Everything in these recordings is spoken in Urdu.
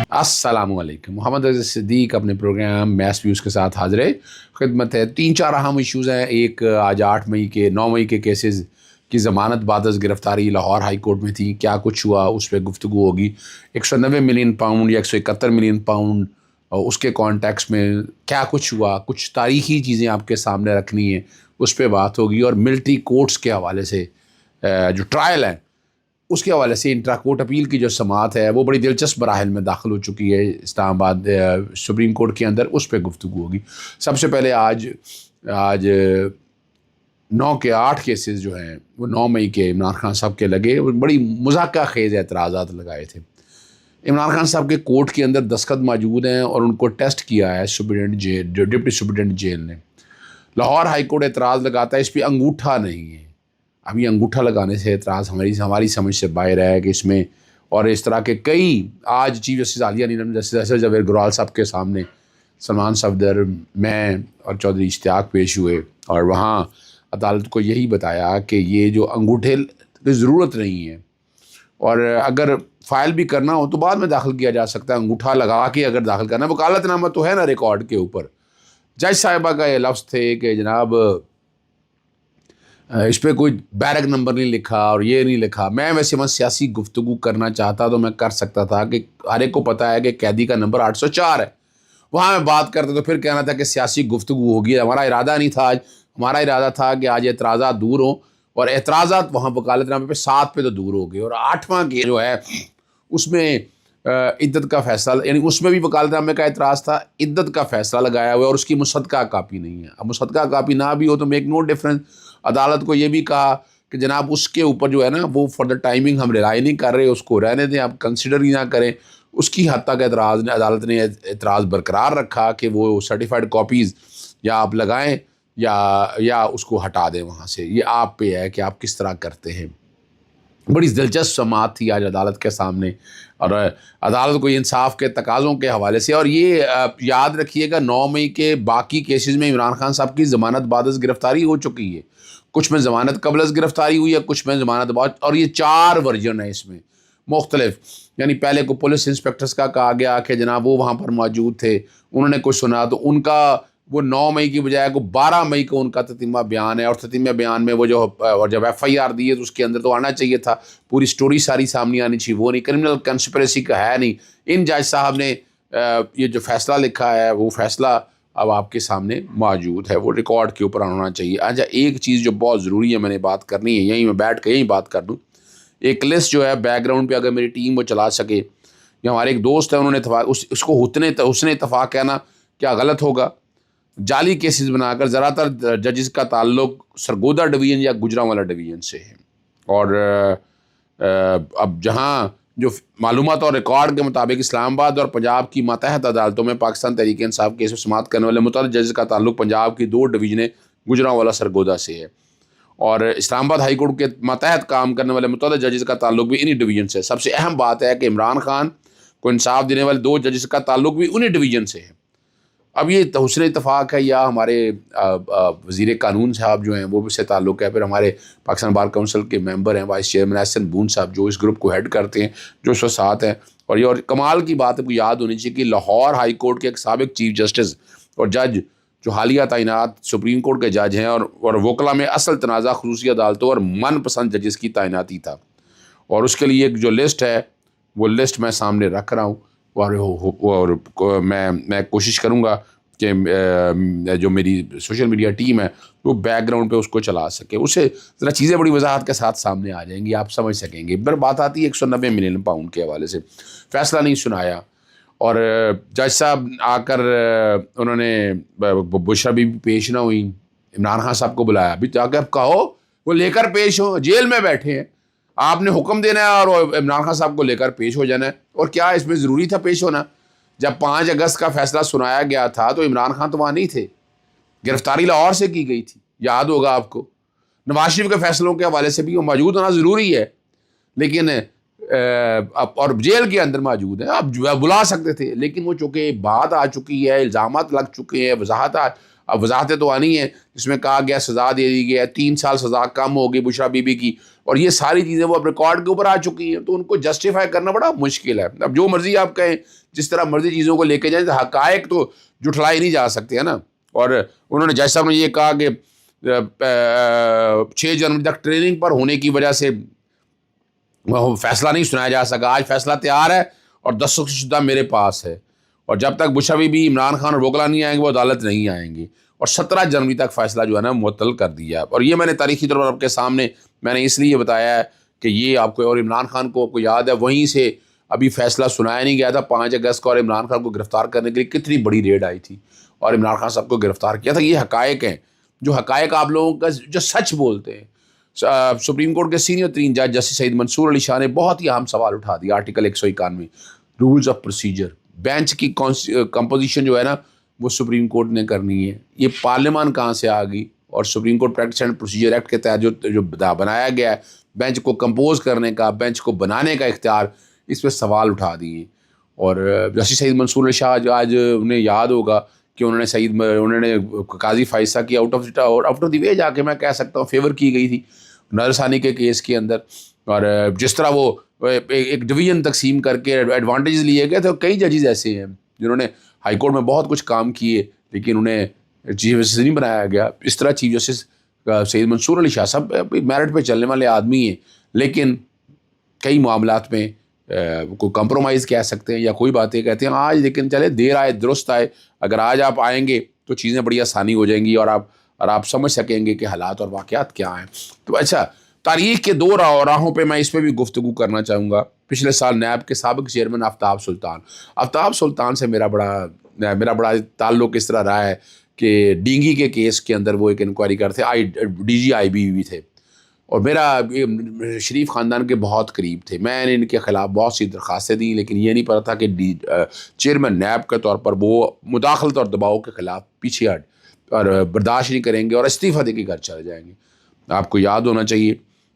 السلام علیکم. محمد رضا صدیق اپنے پروگرام میس ویوز کے ساتھ حاضر خدمت ہے. 3-4 اہم ایشوز ہیں. ایک آج 9 مئی کے کیسز کی ضمانت بعد از گرفتاری لاہور ہائی کورٹ میں تھی. کیا کچھ ہوا اس پہ گفتگو ہوگی. 190 ملین پاؤنڈ یا 171 ملین پاؤنڈ اس کے کانٹیکس میں کیا کچھ ہوا. کچھ تاریخی چیزیں آپ کے سامنے رکھنی ہیں, اس پہ بات ہوگی. اور ملٹری کورٹس کے حوالے سے جو ٹرائل ہے اس کے حوالے سے انٹرا کورٹ اپیل کی جو سماعت ہے وہ بڑی دلچسپ مراحل میں داخل ہو چکی ہے اسلام آباد سپریم کورٹ کے اندر. اس پہ گفتگو ہوگی. سب سے پہلے آج 9 کے 8 کیسز جو ہیں وہ 9 مئی کے عمران خان صاحب کے لگے. بڑی مذاکرہ خیز اعتراضات لگائے تھے. عمران خان صاحب کے کورٹ کے اندر دستخط موجود ہیں اور ان کو ٹیسٹ کیا ہے ڈپٹی سپرنٹینڈنٹ جیل نے. لاہور ہائی کورٹ اعتراض لگاتا ہے اس پہ انگوٹھا نہیں ہے. ابھی انگوٹھا لگانے سے اعتراض ہماری سمجھ سے باہر ہے کہ اس میں اور اس طرح کے کئی آج چیف جسٹس عالیہ نیلم, جسٹس جویر گرال صاحب کے سامنے سلمان صفدر, میں اور چودھری اشتیاق پیش ہوئے اور وہاں عدالت کو یہی بتایا کہ یہ جو انگوٹھے کی ضرورت نہیں ہے اور اگر فائل بھی کرنا ہو تو بعد میں داخل کیا جا سکتا ہے. انگوٹھا لگا کے اگر داخل کرنا, وکالت نامہ تو ہے نا ریکارڈ کے اوپر. جج صاحبہ کا یہ لفظ تھے کہ جناب اس پہ کوئی بیرک نمبر نہیں لکھا اور یہ نہیں لکھا. میں ویسے سیاسی گفتگو کرنا چاہتا تو میں کر سکتا تھا کہ ہر ایک کو پتہ ہے کہ قیدی کا نمبر 804 ہے. وہاں میں بات کرتا تو پھر کہنا تھا کہ سیاسی گفتگو ہوگی. ہمارا ارادہ نہیں تھا آج. ہمارا ارادہ تھا کہ آج اعتراضات دور ہوں اور اعتراضات وہاں وکالت نامے پہ 7 پہ تو دور ہو گئے. اور 8واں کے جو ہے اس میں عدت کا فیصلہ, یعنی اس میں بھی وکالت نامے کا اعتراض تھا. عدت کا فیصلہ لگایا ہوا ہے اور اس کی مصدقہ کاپی نہیں ہے. اب مصدقہ کاپی نہ بھی ہو تو میک نو ڈفرنس. عدالت کو یہ بھی کہا کہ جناب اس کے اوپر جو ہے نا وہ فار دا ٹائمنگ ہم ریلائی نہیں کر رہے, اس کو رہنے دیں, آپ کنسیڈر ہی نہ کریں. اس کی حد تک عدالت نے اعتراض برقرار رکھا کہ وہ سرٹیفائڈ کاپیز یا آپ لگائیں یا اس کو ہٹا دیں وہاں سے. یہ آپ پہ ہے کہ آپ کس طرح کرتے ہیں. بڑی دلچسپ سماعت تھی آج عدالت کے سامنے اور عدالت کو انصاف کے تقاضوں کے حوالے سے. اور یہ یاد رکھیے گا 9 مئی کے باقی کیسز میں عمران خان صاحب کی ضمانت بعد از گرفتاری ہو چکی ہے. کچھ میں ضمانت قبل از گرفتاری ہوئی ہے, کچھ میں ضمانت بعد. اور یہ 4 ورژن ہے اس میں مختلف. یعنی پہلے کو پولیس انسپیکٹرز کا کہا گیا کہ جناب وہ وہاں پر موجود تھے, انہوں نے کچھ سنا تو ان کا وہ 9 مئی کی بجائے کو 12 مئی کو ان کا تتیمہ بیان ہے. اور تتیمہ بیان میں وہ جو اور جب FIR دی ہے تو اس کے اندر تو آنا چاہیے تھا, پوری سٹوری ساری سامنے آنی چاہیے. وہ نہیں, کرمنل کنسپریسی کا ہے نہیں. ان جج صاحب نے یہ جو فیصلہ لکھا ہے وہ فیصلہ اب آپ کے سامنے موجود ہے, وہ ریکارڈ کے اوپر ہونا چاہیے. اچھا, ایک چیز جو بہت ضروری ہے میں نے بات کرنی ہے, یہیں میں بیٹھ کے یہیں بات کر دوں. ایک لسٹ جو ہے بیک گراؤنڈ پہ اگر میری ٹیم وہ چلا سکے, یا ہمارے ایک دوست ہیں انہوں نے اس کو حسن اتفاق کہنا کیا غلط ہوگا. جعلی کیسز بنا کر زیادہ تر ججز کا تعلق سرگودا ڈویژن یا گجرانوالہ ڈویژن سے ہے. اور اب جہاں جو معلومات اور ریکارڈ کے مطابق اسلام آباد اور پنجاب کی ماتحت عدالتوں میں پاکستان تحریک انصاف کیس میں سماعت کرنے والے متعدد ججز کا تعلق پنجاب کی 2 ڈویژنیں گجرانوالہ سرگودا سے ہے. اور اسلام آباد ہائی کورٹ کے ماتحت کام کرنے والے متعدد ججز کا تعلق بھی انہی ڈویژن سے ہے. سب سے اہم بات ہے کہ عمران خان کو انصاف دینے والے 2 ججز کا تعلق بھی انہی ڈویژن سے ہے. اب یہ حسن اتفاق ہے یا ہمارے وزیر قانون صاحب جو ہیں وہ بھی سے تعلق ہے, پھر ہمارے پاکستان بار کونسل کے ممبر ہیں وائس چیئرمین احسن بون صاحب جو اس گروپ کو ہیڈ کرتے ہیں, جو اس وقت ساتھ ہیں. اور یہ اور کمال کی بات کو یاد ہونی چاہیے کہ لاہور ہائی کورٹ کے ایک سابق چیف جسٹس اور جج جو حالیہ تعینات سپریم کورٹ کے جج ہیں اور وکلا میں اصل تنازع خصوصی عدالتوں اور من پسند ججز کی تعیناتی تھا. اور اس کے لیے ایک جو لسٹ ہے وہ لسٹ میں سامنے رکھ رہا ہوں اور میں کوشش کروں گا کہ جو میری سوشل میڈیا ٹیم ہے وہ بیک گراؤنڈ پہ اس کو چلا سکے. اس سے ذرا چیزیں بڑی وضاحت کے ساتھ سامنے آ جائیں گی, آپ سمجھ سکیں گے. پھر بات آتی ہے 190 ملین پاؤنڈ کے حوالے سے. فیصلہ نہیں سنایا اور جج صاحب آ کر انہوں نے بشرا بھی پیش نہ ہوئی, عمران خان صاحب کو بلایا. ابھی جا کے اب کہو وہ لے کر پیش ہو, جیل میں بیٹھے ہیں, آپ نے حکم دینا ہے اور عمران خان صاحب کو لے کر پیش ہو جانا ہے. اور کیا اس میں ضروری تھا پیش ہونا؟ جب 5 اگست کا فیصلہ سنایا گیا تھا تو عمران خان تو وہاں نہیں تھے, گرفتاری لاہور سے کی گئی تھی, یاد ہوگا آپ کو. نواز شریف کے فیصلوں کے حوالے سے بھی وہ موجود ہونا ضروری ہے, لیکن اور جیل کے اندر موجود ہیں, آپ بلا سکتے تھے. لیکن وہ چونکہ بات آ چکی ہے, الزامات لگ چکے ہیں, وضاحت اب وضاحتیں تو آنی ہیں جس میں کہا گیا سزا دے دی گئی ہے، 3 سال سزا کم ہوگی بشرا بی بی کی، اور یہ ساری چیزیں وہ اب ریکارڈ کے اوپر آ چکی ہیں، تو ان کو جسٹیفائی کرنا بڑا مشکل ہے. اب جو مرضی آپ کہیں، جس طرح مرضی چیزوں کو لے کے جائیں، حقائق تو جھٹلائے نہیں جا سکتے ہے نا. اور انہوں نے جیسا انہوں نے یہ کہا کہ 6 جنوری تک ٹریننگ پر ہونے کی وجہ سے فیصلہ نہیں سنایا جا سکا. آج فیصلہ تیار ہے اور دستخط شدہ میرے پاس ہے، اور جب تک بشرا بی بی، عمران خان اور وکلا نہیں آئیں گے وہ عدالت نہیں آئیں گے. اور 17 جنوری تک فیصلہ جو ہے نا معطل کر دیا. اور یہ میں نے تاریخی طور پر آپ کے سامنے میں نے اس لیے بتایا ہے کہ یہ آپ کو، اور عمران خان کو آپ کو یاد ہے وہیں سے ابھی فیصلہ سنایا نہیں گیا تھا 5 اگست کو، اور عمران خان کو گرفتار کرنے کے لیے کتنی بڑی ریڈ آئی تھی اور عمران خان صاحب کو گرفتار کیا تھا. یہ حقائق ہیں، جو حقائق آپ لوگوں کا جو سچ بولتے ہیں. سپریم کورٹ کے سینئر ترین جج جسٹس سعید منصور علی شاہ نے بہت ہی اہم سوال اٹھا دیا. Article 191 rules of procedure, bench کی کمپوزیشن جو ہے نا وہ سپریم کورٹ نے کرنی ہے. یہ پارلیمان کہاں سے آ گئی؟ اور supreme court practice and procedure act کے تحت جو بنایا گیا ہے بینچ کو کمپوز کرنے کا، بینچ کو بنانے کا اختیار، اس پہ سوال اٹھا دیے. اور جسٹس سعید منصور علی شاہ جو آج انہیں یاد ہوگا کہ انہوں نے قاضی فائزہ کی آؤٹ آف دی وے جا کے میں کہہ سکتا ہوں فیور کی گئی تھی نظر ثانی کے کیس کے اندر. اور جس طرح وہ ایک ڈویژن تقسیم کر کے ایڈوانٹیجز لیے گئے تھے. کئی ججز ایسے ہیں جنہوں نے ہائی کورٹ میں بہت کچھ کام کیے لیکن انہیں چیف جسٹس نہیں بنایا گیا. اس طرح چیف جسٹس سعید منصور علی شاہ صاحب میرٹ پہ چلنے والے آدمی ہیں، لیکن کئی معاملات میں کوئی کمپرومائز کہہ سکتے ہیں یا کوئی باتیں کہتے ہیں آج، لیکن چلے دیر آئے درست آئے. اگر آج آپ آئیں گے تو چیزیں بڑی آسانی ہو جائیں گی اور آپ سمجھ سکیں گے کہ حالات اور واقعات کیا ہیں. تو اچھا، تاریخ کے 2 راہوں پہ میں اس پہ بھی گفتگو کرنا چاہوں گا. پچھلے سال نیب کے سابق چیئرمین آفتاب سلطان سے میرا بڑا تعلق اس طرح رہا ہے کہ ڈینگی کے کیس کے اندر وہ ایک انکوائری کرتے ڈی جی آئی بی بھی تھے اور میرا شریف خاندان کے بہت قریب تھے. میں نے ان کے خلاف بہت سی درخواستیں دیں لیکن یہ نہیں پتا تھا کہ چیئرمین نیب کے طور پر وہ مداخلت اور دباؤ کے خلاف پیچھے ہٹ اور برداشت نہیں کریں گے اور استعفیٰ دے کے گھر چلے جائیں گے. آپ کو یاد ہونا چاہیے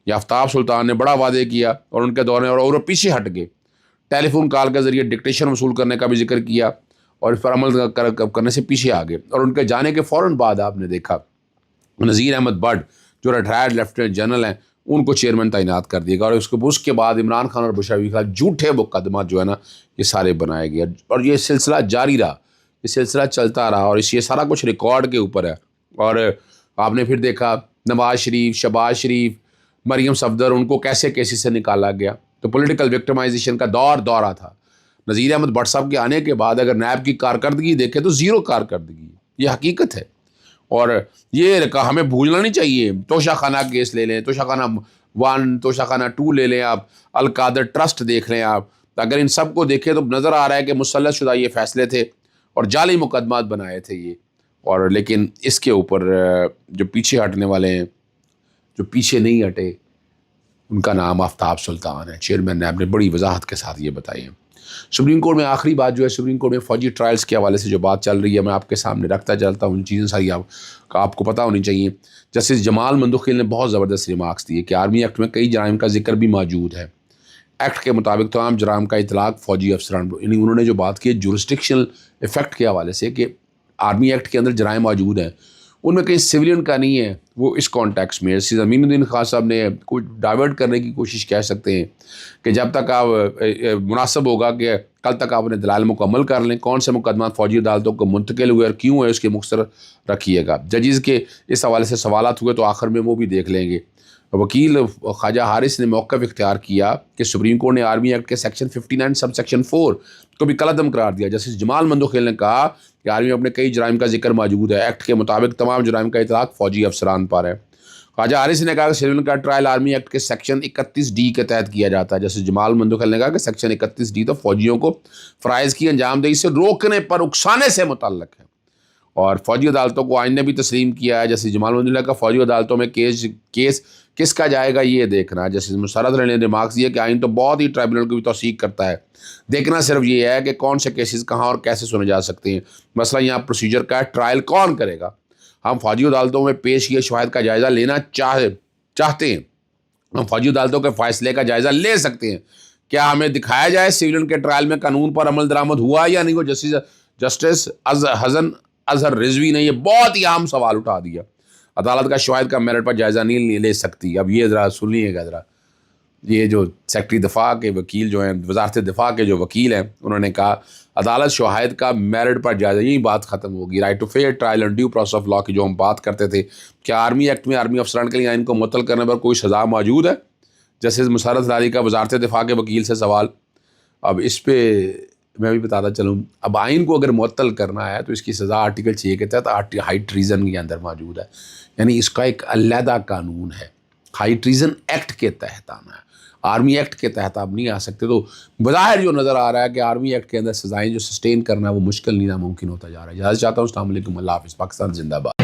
یہ آفتاب سلطان نے بڑا وعدے کیا اور ان کے دور میں اور پیچھے ہٹ گئے. ٹیلی فون کال کے ذریعے ڈکٹیشن وصول کرنے کا بھی ذکر کیا اور اس پر عمل کرنے سے پیچھے آ گئے. اور ان کے جانے کے فوراً بعد آپ نے دیکھا نذیر احمد بٹ جو ریٹائرڈ لیفٹیننٹ جنرل ہیں ان کو چیئرمین تعینات کر دیا گیا. اور اس کے بعد عمران خان اور بشرا بی بی کے خلاف جھوٹے مقدمات جو ہے نا یہ سارے بنائے گئے اور یہ سلسلہ جاری رہا، یہ سلسلہ چلتا رہا اور یہ سارا کچھ ریکارڈ کے اوپر ہے. اور آپ نے پھر دیکھا نواز شریف، شہباز شریف، مریم صفدر، ان کو کیسے کیسز سے نکالا گیا. تو پولیٹیکل وکٹمائزیشن کا دورہ تھا. نذیر احمد بٹ صاحب کے آنے کے بعد اگر نیب کی کارکردگی دیکھیں تو 0 کارکردگی، یہ حقیقت ہے. اور یہ ہمیں بھولنا نہیں چاہیے. توشہ خانہ کیس لے لیں، توشہ خانہ 1، توشہ خانہ 2 لے لیں، آپ القادر ٹرسٹ دیکھ لیں. آپ اگر ان سب کو دیکھیں تو نظر آ رہا ہے کہ مسلط شدہ یہ فیصلے تھے اور جعلی مقدمات بنائے تھے یہ. اور لیکن اس کے اوپر جو پیچھے ہٹنے والے ہیں، جو پیچھے نہیں ہٹے، ان کا نام آفتاب سلطان ہے. چیئرمین نیب نے بڑی وضاحت کے ساتھ یہ بتائی ہے. سپریم کورٹ میں آخری بات جو ہے، سپریم کورٹ میں فوجی ٹرائلز کے حوالے سے جو بات چل رہی ہے میں آپ کے سامنے رکھتا چلتا ہوں. ان چیزیں ساری آپ کو پتہ ہونی چاہیے. جسٹس جمال مندوخیل نے بہت زبردست ریمارکس دیے کہ آرمی ایکٹ میں کئی جرائم کا ذکر بھی موجود ہے. ایکٹ کے مطابق تمام جرائم کا اطلاق فوجی افسران، یعنی انہوں نے جو بات کی جورسڈکشنل ایفیکٹ کے حوالے سے کہ آرمی ایکٹ کے اندر جرائم موجود ہیں، ان میں کہیں سویلین کا نہیں ہے. وہ اس کانٹیکس میں امین الدین خان صاحب نے کچھ ڈائیورٹ کرنے کی کوشش کہہ سکتے ہیں کہ جب تک آپ مناسب ہوگا کہ کل تک آپ اپنے دلائل مکمل کر لیں کون سے مقدمات فوجی عدالتوں کو منتقل ہوئے اور کیوں ہے اس کے مختصر رکھیے گا. ججز کے اس حوالے سے سوالات ہوئے تو آخر میں وہ بھی دیکھ لیں گے. وکیل خواجہ حارث نے موقف اختیار کیا کہ سپریم کورٹ نے آرمی ایکٹ کے سیکشن 59 سب سیکشن 4 کو بھی کالعدم قرار دیا. جسٹس جمال مندوخیل نے کہا کہ آرمی میں اپنے کئی جرائم کا ذکر موجود ہے، ایکٹ کے مطابق تمام جرائم کا اطلاق فوجی افسران پر ہے. خواجہ حارث نے کہا کہ سیون کا ٹرائل آرمی ایکٹ کے سیکشن 31D کے تحت کیا جاتا ہے. جسٹس جمال مندوخیل نے کہا کہ سیکشن 31D تو فوجیوں کو فرائض کی انجام دہی سے روکنے پر اکسانے سے متعلق ہے اور فوجی عدالتوں کو آئین نے بھی تسلیم کیا ہے. جیسے جمال مندوخیل کا فوجی عدالتوں میں کیس کس کا جائے گا یہ دیکھنا. جیسے مسرت علی نے ریمارکس دیا کہ آئین تو بہت ہی ٹرائبونل کی بھی توثیق کرتا ہے، دیکھنا صرف یہ ہے کہ کون سے کیسز کہاں اور کیسے سنے جا سکتے ہیں. مسئلہ یہاں پروسیجر کا ہے، ٹرائل کون کرے گا. ہم فوجی عدالتوں میں پیش کیے شواہد کا جائزہ لینا چاہتے ہیں، ہم فوجی عدالتوں کے فیصلے کا جائزہ لے سکتے ہیں. کیا ہمیں دکھایا جائے سیولین کے ٹرائل میں قانون پر عمل درآمد ہوا یا نہیں. وہ جسٹس حسن اظہر رضوی نے یہ بہت ہی عام سوال اٹھا دیا، عدالت کا شواہد کا میرٹ پر جائزہ نہیں لے سکتی۔ اب یہ ذرا سنیے گا، ذرا یہ جو سیکرٹری دفاع کے وکیل جو ہیں، وزارت دفاع کے جو وکیل ہیں، انہوں نے کہا عدالت شواہد کا میرٹ پر جائزہ، یہی بات ختم ہوگی۔ Right to fair trial and due process of law کی جو ہم بات کرتے تھے، کیا آرمی ایکٹ میں آرمی افسران کے لیے ان کو معطل کرنے پر کوئی سزا موجود ہے؟ جسٹس مسرت ہلاری کا وزارت دفاع کے وکیل سے سوال۔ اب اس پہ میں بھی بتاتا چلوں، اب آئین کو اگر معطل کرنا ہے تو اس کی سزا آرٹیکل 6 کے تحت ہائی ٹریزن کے اندر موجود ہے، یعنی اس کا ایک علیحدہ قانون ہے، ہائی ٹریزن ایکٹ کے تحت آنا ہے، آرمی ایکٹ کے تحت آپ نہیں آ سکتے۔ تو بظاہر جو نظر آ رہا ہے کہ آرمی ایکٹ کے اندر سزائیں جو سسٹین کرنا ہے وہ مشکل نہیں ناممکن ہوتا جا رہا ہے۔ اجازت چاہتا ہوں، السلام علیکم، اللہ حافظ، پاکستان زندہ باد۔